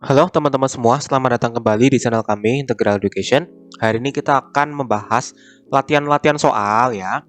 Halo teman-teman semua, selamat datang kembali di channel kami Integral Education. Hari ini kita akan membahas latihan-latihan soal ya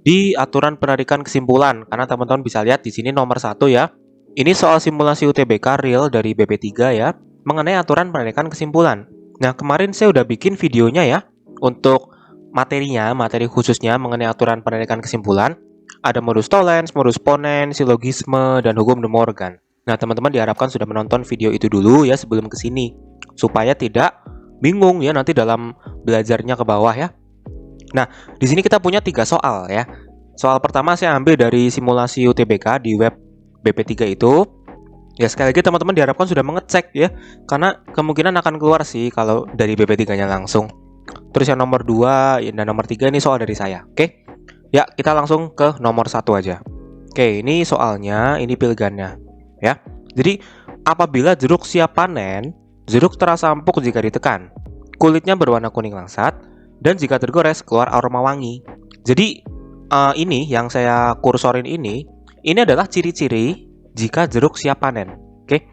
di aturan penarikan kesimpulan. Karena teman-teman bisa lihat di sini nomor 1 ya. Ini soal simulasi UTBK real dari BP3 ya, mengenai aturan penarikan kesimpulan. Nah, kemarin saya udah bikin videonya ya untuk materinya, materi khususnya mengenai aturan penarikan kesimpulan. Ada modus tollens, modus ponens, silogisme, dan hukum De Morgan. Nah, teman-teman diharapkan sudah menonton video itu dulu ya sebelum ke sini, supaya tidak bingung ya nanti dalam belajarnya ke bawah ya. Nah, di sini kita punya 3 soal ya. Soal pertama saya ambil dari simulasi UTBK di web BP3 itu. Ya, sekali lagi teman-teman diharapkan sudah mengecek ya, karena kemungkinan akan keluar sih kalau dari BP3-nya langsung. Terus yang nomor 2 dan nomor 3 ini soal dari saya. Oke. Ya, kita langsung ke nomor 1 aja. Oke, ini soalnya, ini pilihannya ya. Jadi, apabila jeruk siap panen, jeruk terasa empuk jika ditekan. Kulitnya berwarna kuning langsat dan jika tergores keluar aroma wangi. Jadi, ini yang saya kursorin ini adalah ciri-ciri jika jeruk siap panen. Oke.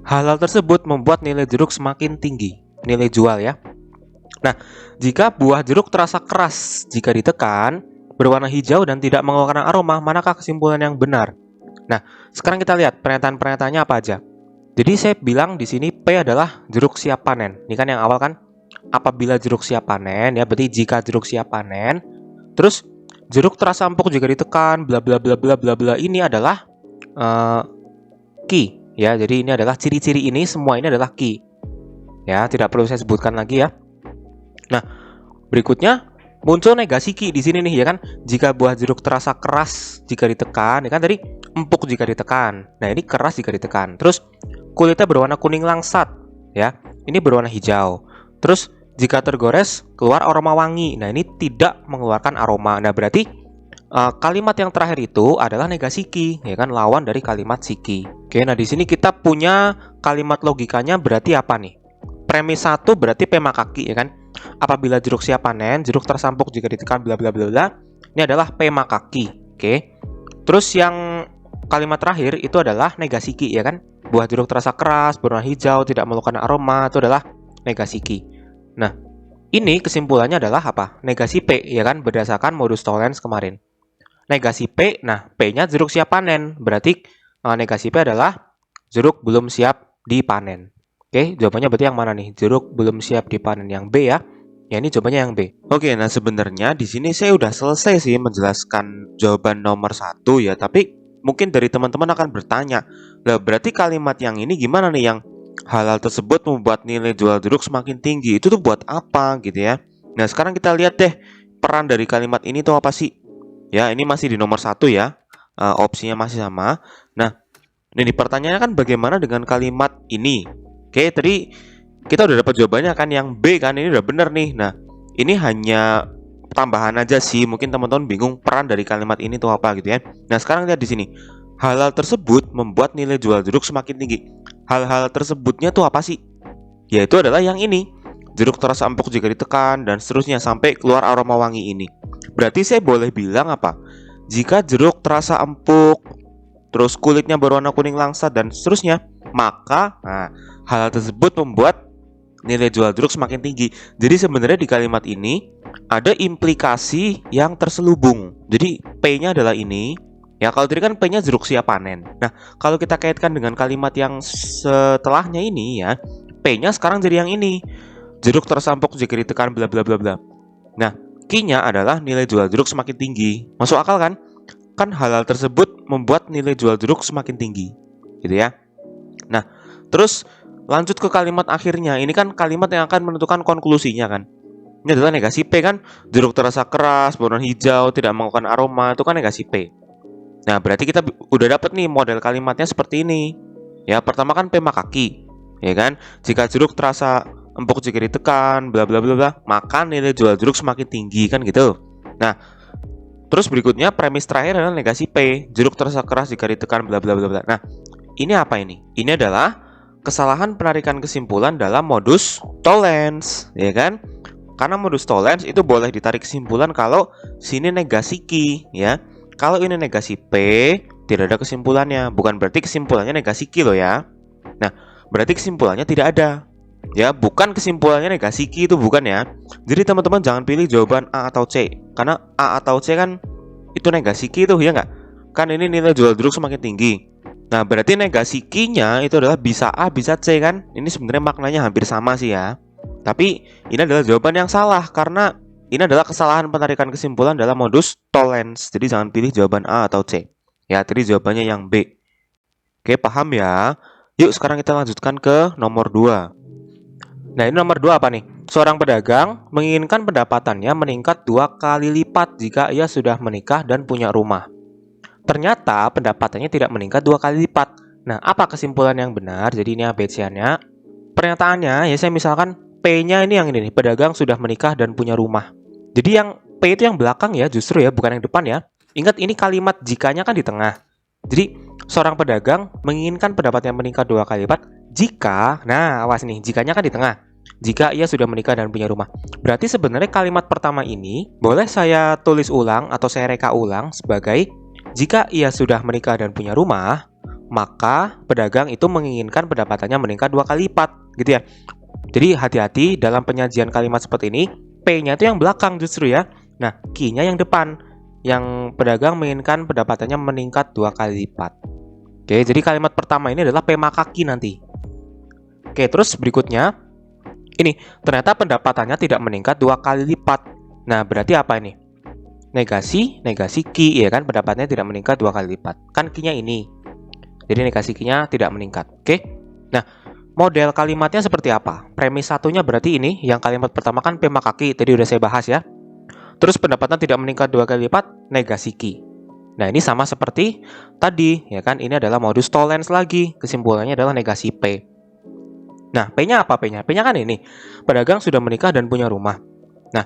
Hal-hal tersebut membuat nilai jeruk semakin tinggi, nilai jual ya. Nah, jika buah jeruk terasa keras jika ditekan, berwarna hijau dan tidak mengeluarkan aroma, manakah kesimpulan yang benar? Nah, sekarang kita lihat pernyataan-pernyataannya apa aja. Jadi saya bilang di sini P adalah jeruk siap panen. Ini kan yang awal kan? Apabila jeruk siap panen ya, berarti jika jeruk siap panen. Terus jeruk terasa empuk jika ditekan, bla bla bla bla bla bla. Ini adalah key ya. Jadi ini adalah ciri-ciri ini, semua ini adalah key. Ya, tidak perlu saya sebutkan lagi ya. Nah, berikutnya muncul negasi key di sini nih ya kan. Jika buah jeruk terasa keras jika ditekan, ya kan tadi empuk jika ditekan. Nah, ini keras jika ditekan. Terus kulitnya berwarna kuning langsat ya. Ini berwarna hijau. Terus jika tergores keluar aroma wangi. Nah, ini tidak mengeluarkan aroma. Nah, berarti kalimat yang terakhir itu adalah negasi key ya kan, lawan dari kalimat siki. Oke, nah di sini kita punya kalimat logikanya berarti apa nih? Premis 1 berarti P maka Q ya kan. Apabila jeruk siap panen, jeruk tersampuk jika ditekan bla bla bla bla. Ini adalah P maka Q. Oke. Terus yang kalimat terakhir itu adalah negasi Q ya kan. Buah jeruk terasa keras, berwarna hijau, tidak mengeluarkan aroma, itu adalah negasi Q. Nah, ini kesimpulannya adalah apa? Negasi P ya kan, berdasarkan modus tollens kemarin. Negasi P, nah P-nya jeruk siap panen. Berarti negasi P adalah jeruk belum siap dipanen. Oke, jawabannya berarti yang mana nih? Jeruk belum siap dipanen, yang B ya. Ya, ini jawabannya yang B. Oke, nah sebenarnya di sini saya udah selesai sih menjelaskan jawaban nomor 1 ya, tapi mungkin dari teman-teman akan bertanya, lah berarti kalimat yang ini gimana nih, yang hal-hal tersebut membuat nilai jual jeruk semakin tinggi, itu tuh buat apa gitu ya. Nah, sekarang kita lihat deh peran dari kalimat ini tuh apa sih? Ya, ini masih di nomor 1 ya. Opsinya masih sama. Nah, ini pertanyaannya kan bagaimana dengan kalimat ini? Oke, tadi kita udah dapat jawabannya kan, yang B kan, ini udah bener nih. Nah, ini hanya tambahan aja sih. Mungkin teman-teman bingung peran dari kalimat ini tuh apa gitu ya. Nah, sekarang lihat di sini. Hal-hal tersebut membuat nilai jual jeruk semakin tinggi. Hal-hal tersebutnya tuh apa sih? Yaitu adalah yang ini. Jeruk terasa empuk jika ditekan dan seterusnya sampai keluar aroma wangi ini. Berarti saya boleh bilang apa? Jika jeruk terasa empuk, terus kulitnya berwarna kuning langsat dan seterusnya, maka hal tersebut membuat nilai jual jeruk semakin tinggi. Jadi sebenarnya di kalimat ini ada implikasi yang terselubung. Jadi P-nya adalah ini. Ya, kalau tadi kan P-nya jeruk siap panen. Nah, kalau kita kaitkan dengan kalimat yang setelahnya ini ya, P-nya sekarang jadi yang ini. Jeruk tersampuk jika ditekan bla bla bla bla. Nah, Q-nya adalah nilai jual jeruk semakin tinggi. Masuk akal kan? Kan hal-hal tersebut membuat nilai jual jeruk semakin tinggi. Gitu ya. Nah, terus lanjut ke kalimat akhirnya. Ini kan kalimat yang akan menentukan konklusinya kan. Ini adalah negasi P kan. Jeruk terasa keras, berwarna hijau, tidak mengeluarkan aroma. Itu kan negasi P. Nah, berarti kita udah dapat nih model kalimatnya seperti ini. Ya, pertama kan P maka Q. Ya kan? Jika jeruk terasa empuk jika ditekan, bla bla bla bla, maka nilai jual jeruk semakin tinggi kan gitu. Nah, terus berikutnya premis terakhir adalah negasi P, jeruk terasa keras jika ditekan, bla bla bla bla. Nah, ini apa ini? Ini adalah kesalahan penarikan kesimpulan dalam modus tollens, ya kan? Karena modus tollens itu boleh ditarik kesimpulan kalau sini negasi Q, ya. Kalau ini negasi P, tidak ada kesimpulannya. Bukan berarti kesimpulannya negasi Q loh ya. Nah, berarti kesimpulannya tidak ada. Ya, bukan kesimpulannya negasi Q itu, bukan ya. Jadi teman-teman jangan pilih jawaban A atau C, karena A atau C kan itu negasi Q itu, ya nggak? Kan ini nilai jual jeruk semakin tinggi. Nah, berarti negasi Q-nya itu adalah bisa A, bisa C kan? Ini sebenarnya maknanya hampir sama sih ya. Tapi ini adalah jawaban yang salah karena ini adalah kesalahan penarikan kesimpulan dalam modus Tollens. Jadi jangan pilih jawaban A atau C. Ya, tadi jawabannya yang B. Oke, paham ya? Yuk sekarang kita lanjutkan ke nomor 2. Nah, ini nomor 2 apa nih? Seorang pedagang menginginkan pendapatannya meningkat 2 kali lipat jika ia sudah menikah dan punya rumah. Ternyata pendapatannya tidak meningkat 2 kali lipat. Nah, apa kesimpulan yang benar? Jadi ini ABC-nya. Pernyataannya, ya saya misalkan P-nya ini yang ini nih, pedagang sudah menikah dan punya rumah. Jadi yang P itu yang belakang ya, justru ya, bukan yang depan ya. Ingat ini kalimat jikanya kan di tengah. Jadi seorang pedagang menginginkan pendapatnya meningkat 2 kali lipat jika, nah awas nih, jikanya kan di tengah. Jika ia sudah menikah dan punya rumah. Berarti sebenarnya kalimat pertama ini boleh saya tulis ulang atau saya reka ulang sebagai jika ia sudah menikah dan punya rumah, maka pedagang itu menginginkan pendapatannya meningkat 2 kali lipat, gitu ya. Jadi hati-hati dalam penyajian kalimat seperti ini, P-nya itu yang belakang justru ya. Nah, Q-nya yang depan. Yang pedagang menginginkan pendapatannya meningkat 2 kali lipat. Oke, jadi kalimat pertama ini adalah P maka Q nanti. Oke, terus berikutnya ini, ternyata pendapatannya tidak meningkat 2 kali lipat. Nah, berarti apa ini? Negasi Q, ya kan? Pendapatannya tidak meningkat 2 kali lipat. Kan Q-nya ini. Jadi negasi Q-nya tidak meningkat. Oke? Nah, model kalimatnya seperti apa? Premis satunya berarti ini, yang kalimat pertama kan P maka Q, tadi udah saya bahas ya. Terus pendapatan tidak meningkat 2 kali lipat, negasi Q. Nah, ini sama seperti tadi, ya kan? Ini adalah modus Tollens lagi. Kesimpulannya adalah negasi P. Nah, P-nya apa P-nya? P-nya kan ini. Pedagang sudah menikah dan punya rumah. Nah,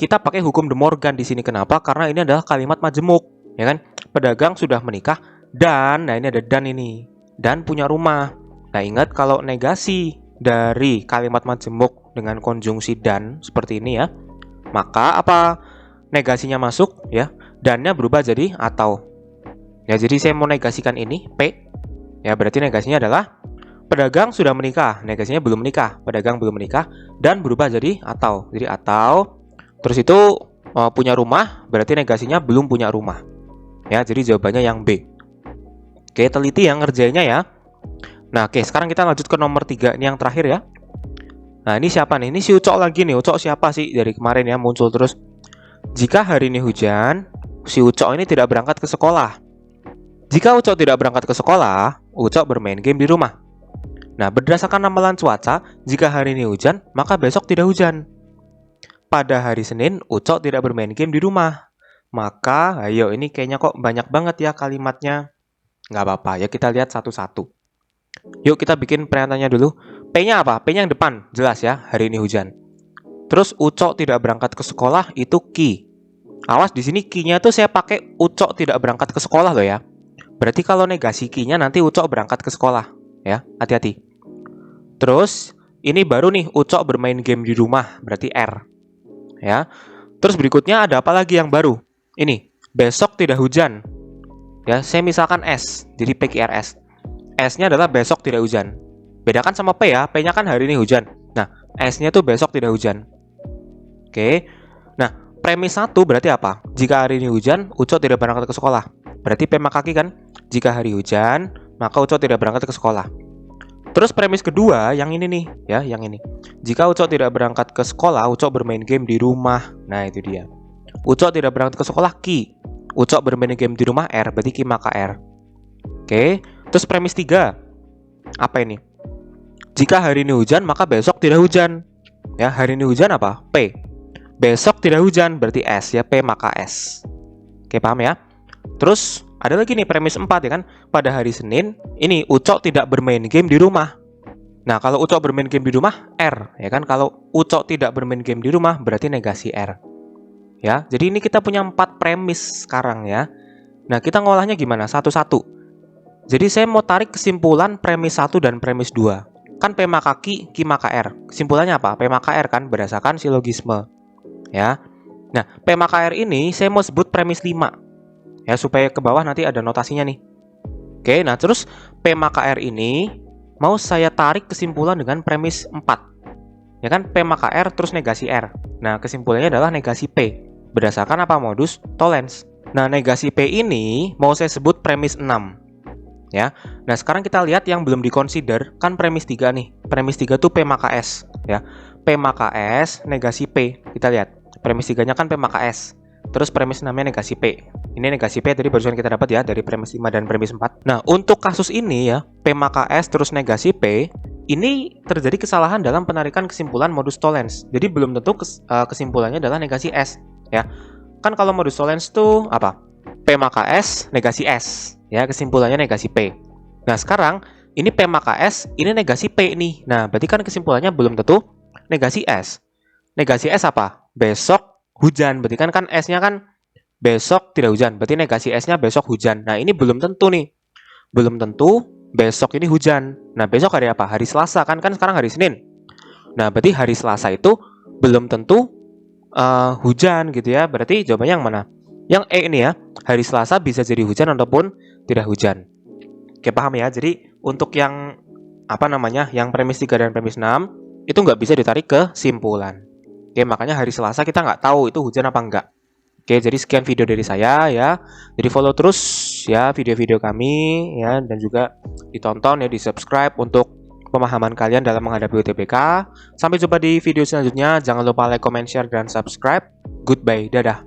kita pakai hukum De Morgan di sini. Kenapa? Karena ini adalah kalimat majemuk, ya kan? Pedagang sudah menikah dan, nah ini ada dan ini, dan punya rumah. Nah, ingat kalau negasi dari kalimat majemuk dengan konjungsi dan seperti ini ya, maka apa negasinya masuk ya? Dannya berubah jadi atau. Ya, jadi saya mau negasikan ini P. Ya, berarti negasinya adalah pedagang sudah menikah, negasinya belum menikah. Pedagang belum menikah dan berubah jadi atau. Jadi atau terus itu punya rumah, berarti negasinya belum punya rumah. Ya, jadi jawabannya yang B. Oke, teliti yang ngerjainnya ya. Nah, oke, sekarang kita lanjut ke nomor 3. Ini yang terakhir ya. Nah, ini siapa nih? Ini si Ucok lagi nih. Ucok siapa sih dari kemarin ya, muncul terus. Jika hari ini hujan, si Ucok ini tidak berangkat ke sekolah. Jika Ucok tidak berangkat ke sekolah, Ucok bermain game di rumah. Nah, berdasarkan ramalan cuaca, jika hari ini hujan, maka besok tidak hujan. Pada hari Senin, Ucok tidak bermain game di rumah. Maka, ayo ini kayaknya kok banyak banget ya kalimatnya. Nggak apa-apa, ya kita lihat satu-satu. Yuk kita bikin pernyataannya dulu. P-nya apa? P-nya yang depan, jelas ya, hari ini hujan. Terus Ucok tidak berangkat ke sekolah, itu Q. Awas di sini Q-nya tuh saya pakai Ucok tidak berangkat ke sekolah loh ya. Berarti kalau negasi Q-nya nanti Ucok berangkat ke sekolah. Ya, hati-hati. Terus, ini baru nih Ucok bermain game di rumah, berarti R. Ya. Terus berikutnya ada apa lagi yang baru? Ini, besok tidak hujan. Ya, saya misalkan S, jadi PQRS. S-nya adalah besok tidak hujan. Bedakan sama P ya, P-nya kan hari ini hujan. Nah, S-nya tuh besok tidak hujan. Oke. Nah, premis 1 berarti apa? Jika hari ini hujan, Ucok tidak berangkat ke sekolah. Berarti P maka Q kan? Jika hari hujan, maka Ucok tidak berangkat ke sekolah. Terus premis kedua, yang ini nih, ya, yang ini. Jika Ucok tidak berangkat ke sekolah, Ucok bermain game di rumah. Nah, itu dia. Ucok tidak berangkat ke sekolah, Q. Ucok bermain game di rumah, R. Berarti Q maka R. Oke. Terus premis 3. Apa ini? Jika hari ini hujan, maka besok tidak hujan. Ya, hari ini hujan apa? P. Besok tidak hujan, berarti S. Ya, P maka S. Oke, paham ya? Terus ada lagi nih premis 4 ya kan. Pada hari Senin, ini Ucok tidak bermain game di rumah. Nah, kalau Ucok bermain game di rumah, R. Ya kan, kalau Ucok tidak bermain game di rumah, berarti negasi R. Ya, jadi ini kita punya 4 premis sekarang ya. Nah, kita ngolahnya gimana? Satu-satu. Jadi saya mau tarik kesimpulan premis 1 dan premis 2. Kan P maka Q, Q maka R. Kesimpulannya apa? P maka R kan, berdasarkan silogisme. Ya. Nah, P maka R ini saya mau sebut premis 5. Ya, supaya ke bawah nanti ada notasinya nih. Oke, nah terus P maka R ini mau saya tarik kesimpulan dengan premis 4. Ya kan, P maka R terus negasi R. Nah, kesimpulannya adalah negasi P. Berdasarkan apa? Modus tollens. Nah, negasi P ini mau saya sebut premis 6. Ya. Nah, sekarang kita lihat yang belum dikonsider kan premis 3 nih. Premis 3 tuh P maka S, ya. P maka S negasi P. Kita lihat. Premis 3-nya kan P maka S. Terus premis 6-nya negasi P. Ini negasi P tadi barusan kita dapat ya dari premis 5 dan premis 4. Nah, untuk kasus ini ya, P maka S terus negasi P, ini terjadi kesalahan dalam penarikan kesimpulan modus tollens. Jadi belum tentu kesimpulannya adalah negasi S, ya. Kan kalau modus tollens tuh apa? P maka S negasi S. Ya, kesimpulannya negasi P. Nah, sekarang ini P maka S, ini negasi P nih. Nah, berarti kan kesimpulannya belum tentu negasi S. Negasi S apa? Besok hujan. Berarti kan S-nya kan besok tidak hujan. Berarti negasi S-nya besok hujan. Nah, ini belum tentu nih. Belum tentu besok ini hujan. Nah, besok hari apa? Hari Selasa kan sekarang hari Senin. Nah, berarti hari Selasa itu belum tentu hujan gitu ya. Berarti jawabannya yang mana? Yang E ini ya. Hari Selasa bisa jadi hujan ataupun tidak hujan. Oke, paham ya? Jadi untuk yang yang premis 3 dan premis 6 itu nggak bisa ditarik kesimpulan. Oke, makanya hari Selasa kita nggak tahu itu hujan apa enggak. Oke, jadi sekian video dari saya ya. Jadi follow terus ya video-video kami ya, dan juga ditonton ya, di-subscribe untuk pemahaman kalian dalam menghadapi UTBK. Sampai jumpa di video selanjutnya. Jangan lupa like, comment, share, dan subscribe. Goodbye, dadah.